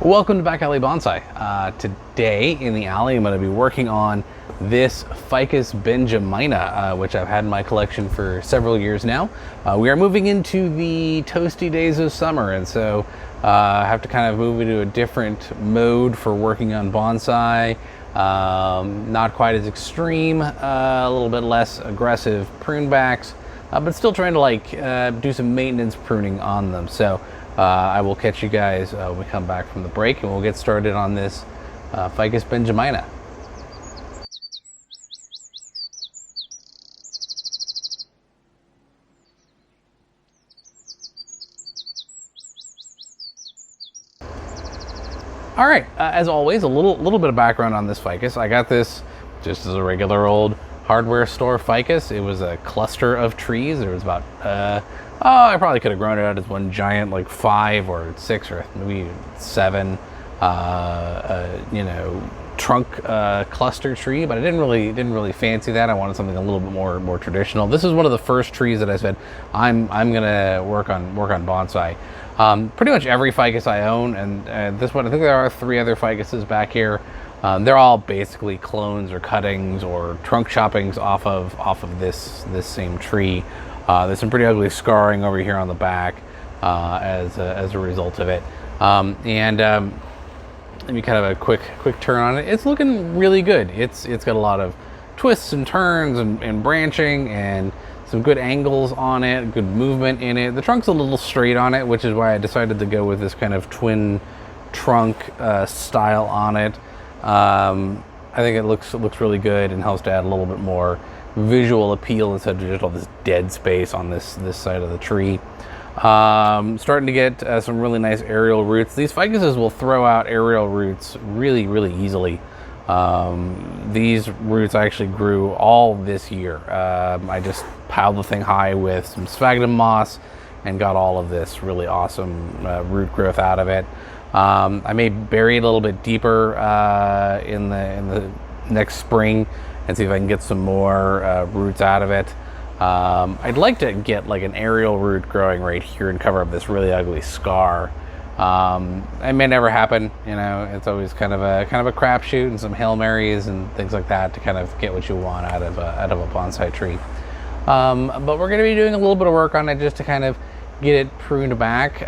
Welcome to Back Alley Bonsai. Today in the alley I'm going to be working on this Ficus Benjamina, which I've had in my collection for several years now. We are moving into the toasty days of summer, and so I have to kind of move into a different mode for working on bonsai. Not quite as extreme, a little bit less aggressive prune backs, but still trying to do some maintenance pruning on them. So I will catch you guys when we come back from the break, and we'll get started on this Ficus Benjamina. All right, as always, a little bit of background on this ficus. I got this just as a regular old hardware store ficus. It was a cluster of trees. There was about I probably could have grown it out as one giant, like 5 or 6 or maybe 7 trunk cluster tree, but I didn't really fancy that. I wanted something a little bit more traditional. This is one of the first trees that I said I'm gonna work on bonsai. Pretty much every ficus I own, and this one, I think there are 3 other ficuses back here. They're all basically clones or cuttings or trunk choppings off of this same tree. There's some pretty ugly scarring over here on the back as a result of it. Let me kind of a quick turn on it. It's looking really good. It's got a lot of twists and turns and branching and some good angles on it, good movement in it. The trunk's a little straight on it, which is why I decided to go with this kind of twin trunk style on it. I think it looks really good and helps to add a little bit more visual appeal instead of just all this dead space on this side of the tree. Starting to get some really nice aerial roots. These ficuses will throw out aerial roots really easily. These roots actually grew all this year. I just piled the thing high with some sphagnum moss and got all of this really awesome root growth out of it. I may bury it a little bit deeper in the next spring and see if I can get some more roots out of it. I'd like to get like an aerial root growing right here and cover up this really ugly scar. It may never happen, you know. It's always kind of a crapshoot and some Hail Marys and things like that to kind of get what you want out of a bonsai tree. But we're going to be doing a little bit of work on it just to kind of get it pruned back.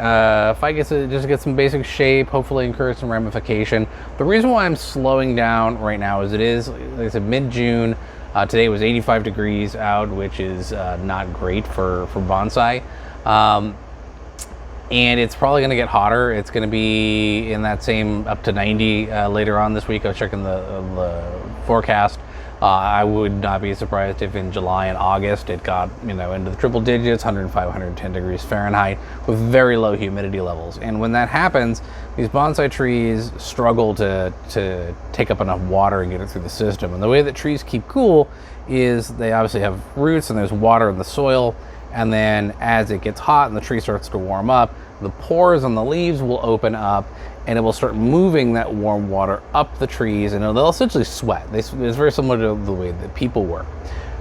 Ficus just get some basic shape, hopefully encourage some ramification. The reason why I'm slowing down right now is it is, like I said, mid-June. Today was 85 degrees out, which is not great for bonsai. And it's probably going to get hotter. It's going to be in that same up to 90 later on this week. I was checking the forecast. I would not be surprised if in July and August it got into the triple digits, 105, 110 degrees Fahrenheit, with very low humidity levels. And when that happens, these bonsai trees struggle to take up enough water and get it through the system. And the way that trees keep cool is they obviously have roots and there's water in the soil. And then as it gets hot and the tree starts to warm up, the pores on the leaves will open up and it will start moving that warm water up the trees, and they'll essentially sweat. It's very similar to the way that people work.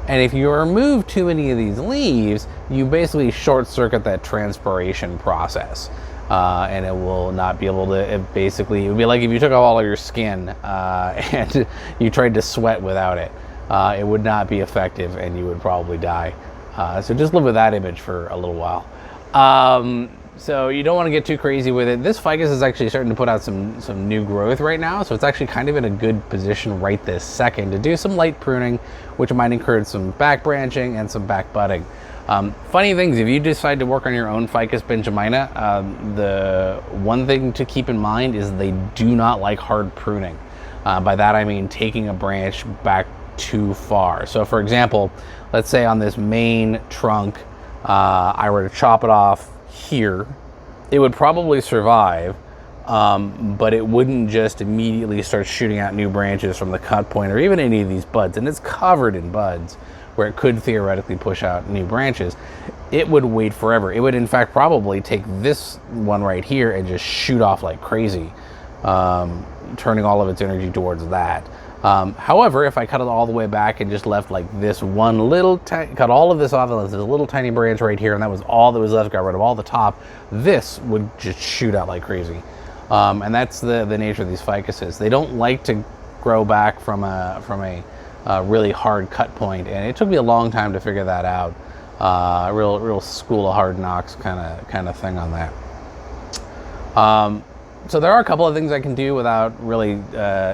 And if you remove too many of these leaves, you basically short circuit that transpiration process. And it will not be able to, it would be like if you took off all of your skin and you tried to sweat without it. It would not be effective and you would probably die. So just live with that image for a little while. So you don't want to get too crazy with it. This ficus is actually starting to put out some new growth right now, so it's actually kind of in a good position right this second to do some light pruning, which might encourage some back branching and some back budding. Funny things, if you decide to work on your own Ficus Benjamina, the one thing to keep in mind is they do not like hard pruning. By that I mean taking a branch back too far. So for example, let's say on this main trunk, I were to chop it off here, it would probably survive, but it wouldn't just immediately start shooting out new branches from the cut point or even any of these buds. And it's covered in buds where it could theoretically push out new branches. It would wait forever. It would in fact probably take this one right here and just shoot off like crazy, turning all of its energy towards that. However, if I cut it all the way back and just left like this one little, cut all of this off and left this little tiny branch right here, and that was all that was left, got rid of all the top, this would just shoot out like crazy. And that's the nature of these ficuses. They don't like to grow back from a really hard cut point, and it took me a long time to figure that out. Real school of hard knocks kind of thing on that. So there are a couple of things I can do without really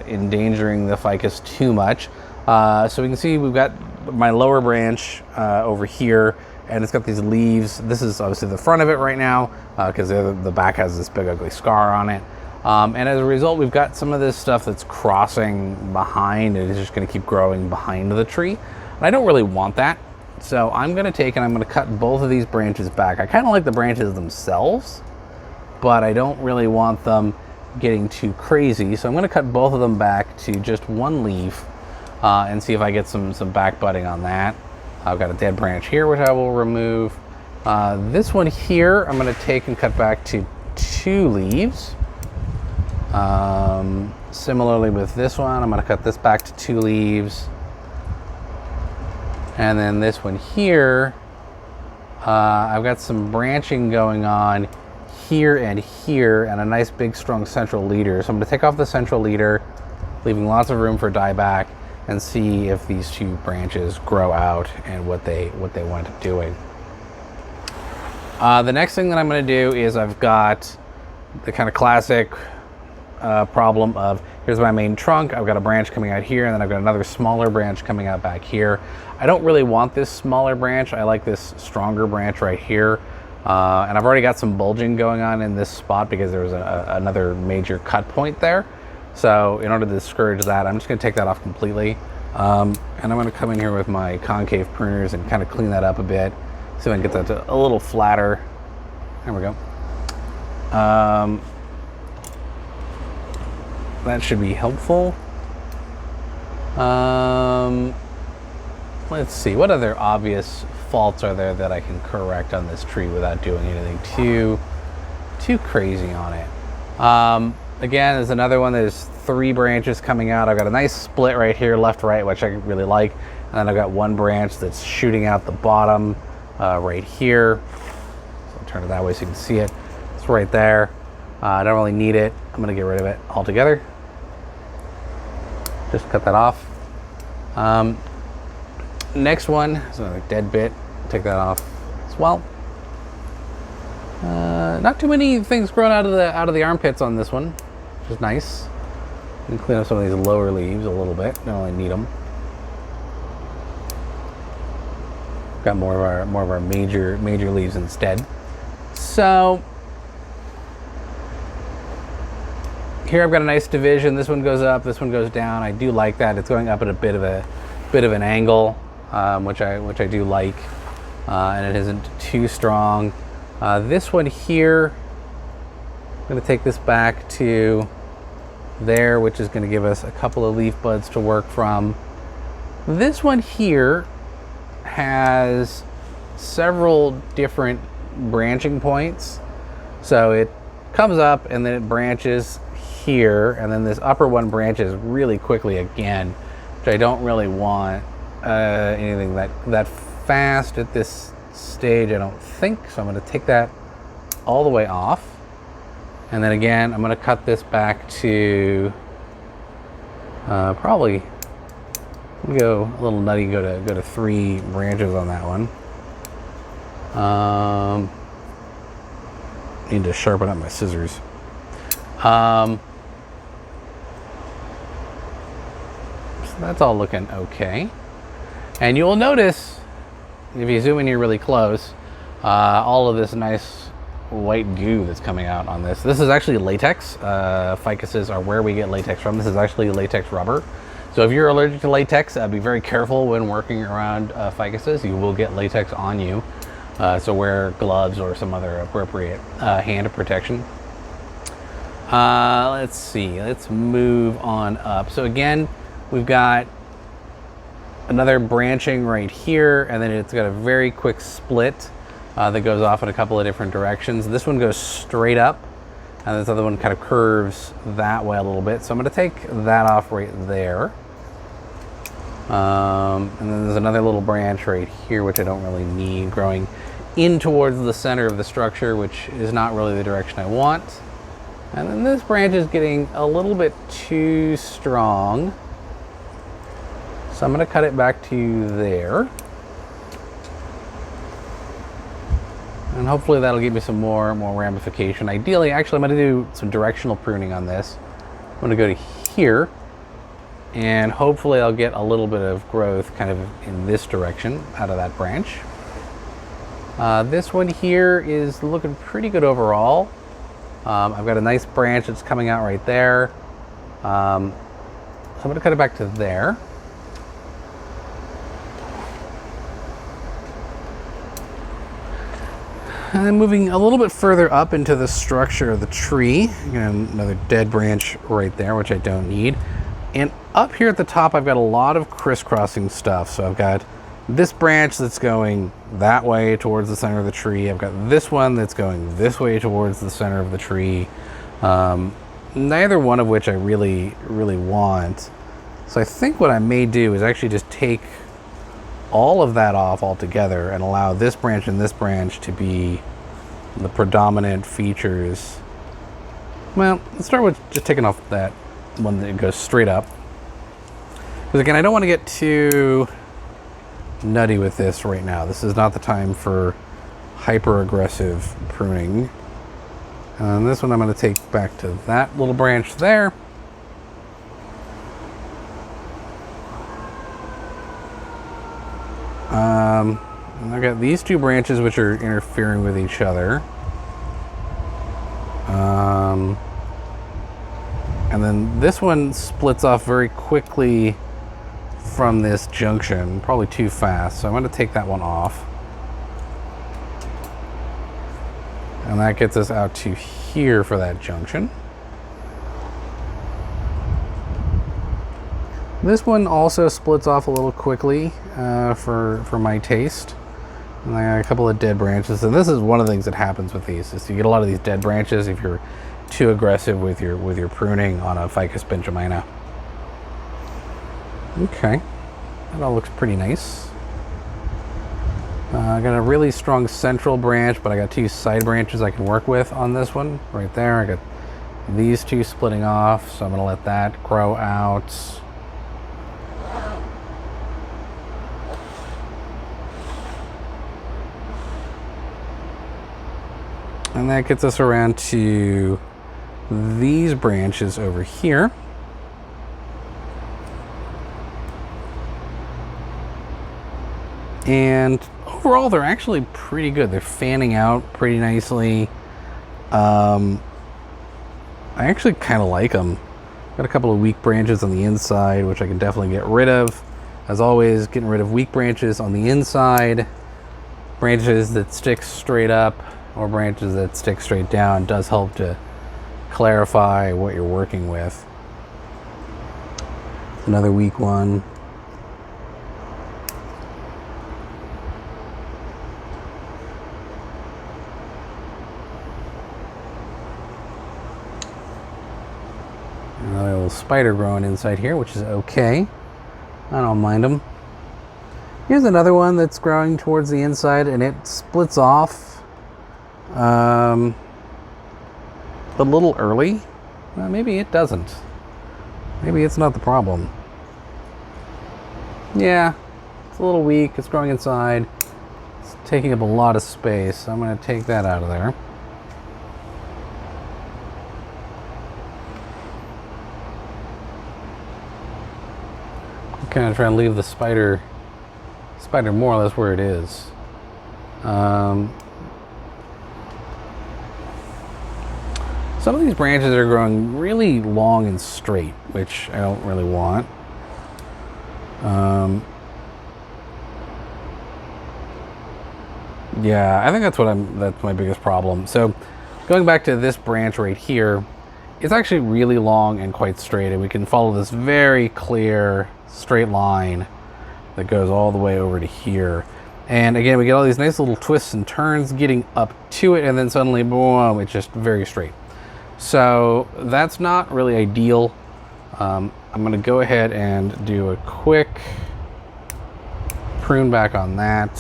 endangering the ficus too much. So we can see we've got my lower branch over here, and it's got these leaves. This is obviously the front of it right now because the back has this big ugly scar on it. And as a result, we've got some of this stuff that's crossing behind, and it's just going to keep growing behind the tree. And I don't really want that. So I'm going to take and I'm going to cut both of these branches back. I kind of like the branches themselves, but I don't really want them getting too crazy. So I'm going to cut both of them back to just one leaf and see if I get some back budding on that. I've got a dead branch here, which I will remove. This one here, I'm going to take and cut back to 2 leaves. Similarly with this one, I'm going to cut this back to 2 leaves. And then this one here, I've got some branching going on here and here, and a nice big strong central leader. So I'm going to take off the central leader, leaving lots of room for dieback, and see if these 2 branches grow out and what they wind up doing. The next thing that I'm going to do is I've got the kind of classic problem of, here's my main trunk, I've got a branch coming out here, and then I've got another smaller branch coming out back here. I don't really want this smaller branch. I like this stronger branch right here. And I've already got some bulging going on in this spot because there was another major cut point there. So in order to discourage that, I'm just going to take that off completely. And I'm going to come in here with my concave pruners and kind of clean that up a bit. See if I can get that a little flatter. There we go. That should be helpful. Let's see, what other obvious faults are there that I can correct on this tree without doing anything too crazy on it. Again, there's another one. There's 3 branches coming out. I've got a nice split right here, left, right, which I really like. And then I've got 1 branch that's shooting out the bottom right here. So I'll turn it that way so you can see it. It's right there. I don't really need it. I'm going to get rid of it altogether. Just cut that off. Next one is another dead bit. Take that off as well. Not too many things growing out of the armpits on this one, which is nice. You can clean up some of these lower leaves a little bit. Don't really need them. Got more of our major leaves instead. So here I've got a nice division. This one goes up, this one goes down. I do like that. It's going up at a bit of an angle, which I do like, and it isn't too strong. This one here, I'm going to take this back to there, which is going to give us a couple of leaf buds to work from. This one here has several different branching points. So it comes up and then it branches here, and then this upper one branches really quickly again, which I don't really want anything that fast at this stage, I don't think. So I'm going to take that all the way off, and then again I'm going to cut this back to probably go a little nutty, go to 3 branches on that one. Need to sharpen up my scissors. So that's all looking okay. And you will notice, if you zoom in here really close, all of this nice white goo that's coming out on this. This is actually latex. Ficuses are where we get latex from. This is actually latex rubber. So if you're allergic to latex, be very careful when working around ficuses. You will get latex on you. So wear gloves or some other appropriate hand protection. Let's see, let's move on up. So again, we've got another branching right here, and then it's got a very quick split that goes off in a couple of different directions. This one goes straight up, and this other one kind of curves that way a little bit. So I'm going to take that off right there. And then there's another little branch right here, which I don't really need, growing in towards the center of the structure, which is not really the direction I want. And then this branch is getting a little bit too strong. So I'm going to cut it back to there. And hopefully that'll give me some more ramification. Ideally, actually, I'm going to do some directional pruning on this. I'm going to go to here, and hopefully I'll get a little bit of growth kind of in this direction out of that branch. This one here is looking pretty good overall. I've got a nice branch that's coming out right there. So I'm going to cut it back to there. And then moving a little bit further up into the structure of the tree, again, another dead branch right there, which I don't need. And up here at the top, I've got a lot of crisscrossing stuff. So I've got this branch that's going that way towards the center of the tree. I've got this one that's going this way towards the center of the tree. Neither one of which I really want. So I think what I may do is actually just take all of that off altogether and allow this branch and this branch to be the predominant features. Well, let's start with just taking off that one that goes straight up. Because again, I don't want to get too nutty with this right now. This is not the time for hyper aggressive pruning. And this one I'm going to take back to that little branch there. And I've got these two branches which are interfering with each other. And then this one splits off very quickly from this junction, probably too fast. So I'm going to take that one off. And that gets us out to here for that junction. This one also splits off a little quickly for my taste. And I got a couple of dead branches. And this is one of the things that happens with these, is you get a lot of these dead branches if you're too aggressive with your pruning on a Ficus Benjamina. Okay, that all looks pretty nice. I got a really strong central branch, but I got two side branches I can work with on this one right there. I got these two splitting off, so I'm going to let that grow out. And that gets us around to these branches over here. And overall, they're actually pretty good. They're fanning out pretty nicely. I actually kind of like them. Got a couple of weak branches on the inside, which I can definitely get rid of. As always, getting rid of weak branches on the inside. Branches that stick straight up or branches that stick straight down does help to clarify what you're working with. Another weak one. Another little spider growing inside here, which is okay. I don't mind them. Here's another one that's growing towards the inside, and it splits off a little early. Well, maybe it doesn't. Maybe it's not the problem. Yeah, it's a little weak. It's growing inside. It's taking up a lot of space. So I'm going to take that out of there. I'm kind of trying to leave the spider more or less where it is. Some of these branches are growing really long and straight, which I don't really want. Yeah, I think that's my biggest problem. So going back to this branch right here, it's actually really long and quite straight, and we can follow this very clear straight line that goes all the way over to here. And again, we get all these nice little twists and turns getting up to it, and then suddenly, boom, it's just very straight. So that's not really ideal. I'm going to go ahead and do a quick prune back on that.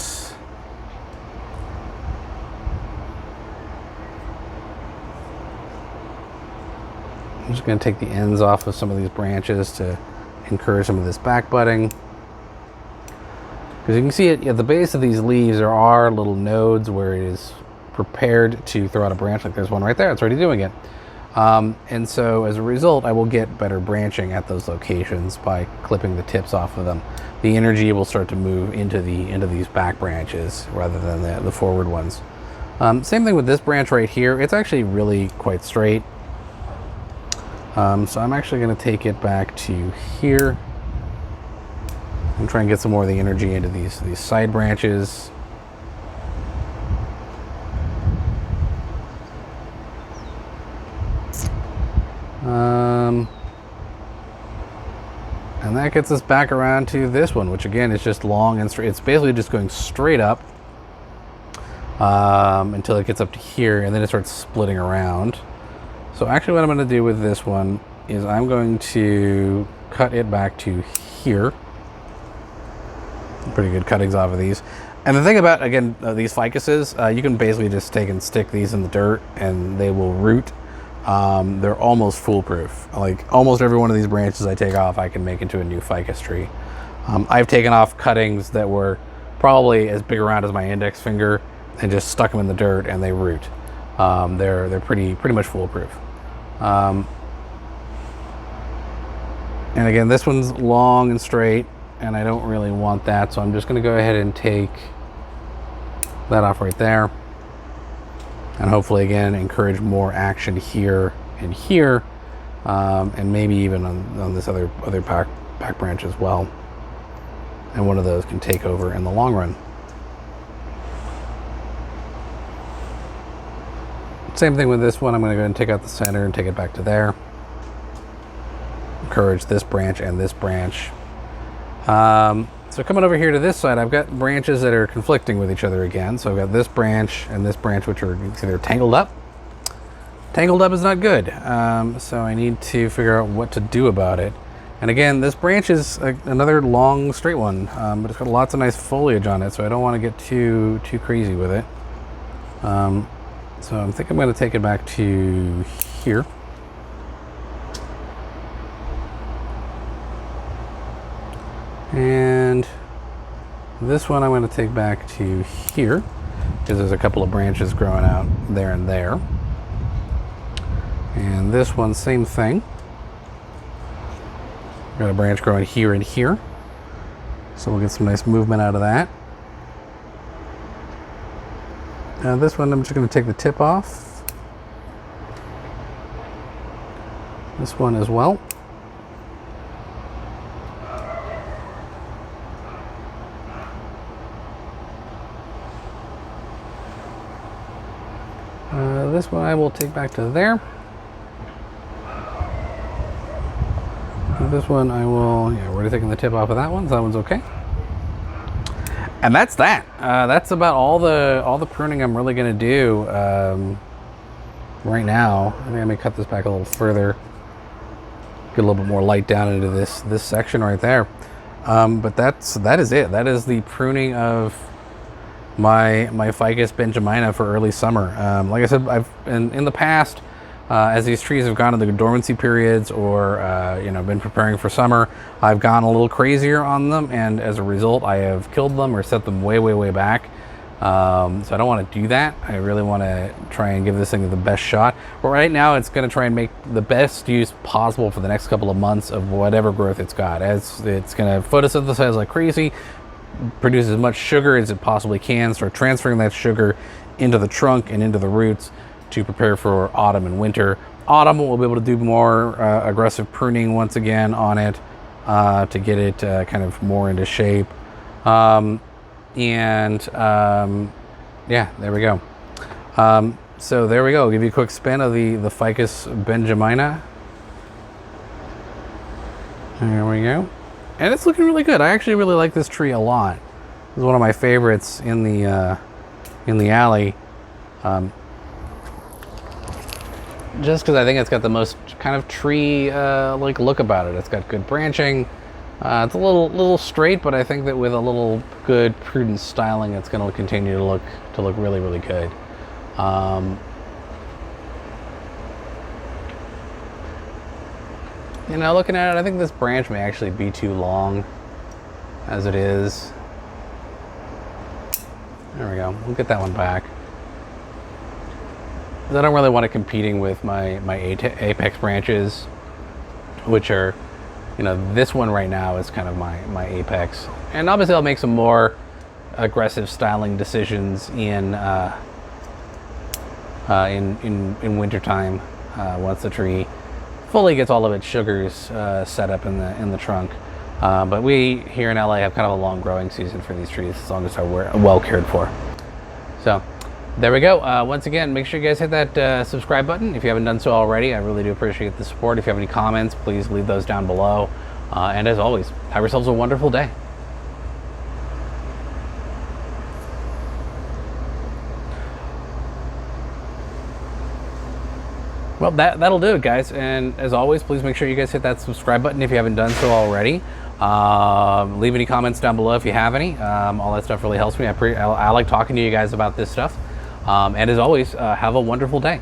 I'm just going to take the ends off of some of these branches to encourage some of this back budding. Because you can see it at the base of these leaves, there are little nodes where it is prepared to throw out a branch. Like there's one right there, it's already doing it. And so as a result, I will get better branching at those locations by clipping the tips off of them. The energy will start to move into these back branches rather than the forward ones. Same thing with this branch right here. It's actually really quite straight. So I'm actually going to take it back to here and try and get some more of the energy into these side branches. And that gets us back around to this one, which again is just long and straight. It's basically just going straight up until it gets up to here, and then it starts splitting around. So actually what I'm going to do with this one is I'm going to cut it back to here. Pretty good cuttings off of these. And the thing about, again, these ficuses, you can basically just take and stick these in the dirt and they will root. They're almost foolproof. Like almost every one of these branches I take off, I can make into a new ficus tree. I've taken off cuttings that were probably as big around as my index finger and just stuck them in the dirt and they root. They're pretty much foolproof. And again, this one's long and straight, and I don't really want that, so I'm just going to go ahead and take that off right there. And hopefully, again, encourage more action here and here, and maybe even on this other back branch as well. And one of those can take over in the long run. Same thing with this one. I'm going to go ahead and take out the center and take it back to there. Encourage this branch and this branch. So coming over here to this side, I've got branches that are conflicting with each other again. So I've got this branch and this branch, which are, you can see they're tangled up. Tangled up is not good. So I need to figure out what to do about it. And again, this branch is another long straight one, but it's got lots of nice foliage on it, so I don't want to get too crazy with it. So I think I'm going to take it back to here. And this one I'm going to take back to here, because there's a couple of branches growing out there and there. And this one, same thing. Got a branch growing here and here. So we'll get some nice movement out of that. This one I'm just going to take the tip off. This one as well. This one I will take back to there. This one I will, yeah, we're already taking the tip off of that one, so that one's okay. And that's that. That's about all the pruning I'm really going to do right now. I think I may cut this back a little further, get a little bit more light down into this section right there. But that is it. That is the pruning of my Ficus Benjamina for early summer. Like I said, I've in the past, as these trees have gone into dormancy periods or been preparing for summer, I've gone a little crazier on them, and as a result I have killed them or set them way back. So I don't want to do that. I really want to try and give this thing the best shot. But right now it's going to try and make the best use possible for the next couple of months of whatever growth it's got. As it's going to photosynthesize like crazy, produce as much sugar as it possibly can, start transferring that sugar into the trunk and into the roots to prepare for autumn and winter. Autumn, we'll be able to do more aggressive pruning once again on it to get it kind of more into shape. Yeah, there we go. So there we go. I'll give you a quick spin of the Ficus Benjamina. There we go. And it's looking really good. I actually really like this tree a lot. It's one of my favorites in the alley. Just because I think it's got the most kind of tree like look about it. It's got good branching. It's a little straight, but I think that with a little good prudent styling, it's going to continue to look really good. You know, looking at it, I think this branch may actually be too long as it is. There we go. We'll get that one back. I don't really want it competing with my apex branches, which are, you know, this one right now is kind of my apex. And obviously I'll make some more aggressive styling decisions in wintertime once the tree fully gets all of its sugars set up in the trunk. But we here in LA have kind of a long growing season for these trees, as long as they're well cared for. So there we go. Once again, make sure you guys hit that subscribe button if you haven't done so already. I really do appreciate the support. If you have any comments, please leave those down below. And as always, have yourselves a wonderful day. Well, that'll do it, guys. And as always, please make sure you guys hit that subscribe button if you haven't done so already. Leave any comments down below if you have any. All that stuff really helps me. I like talking to you guys about this stuff. And as always, have a wonderful day.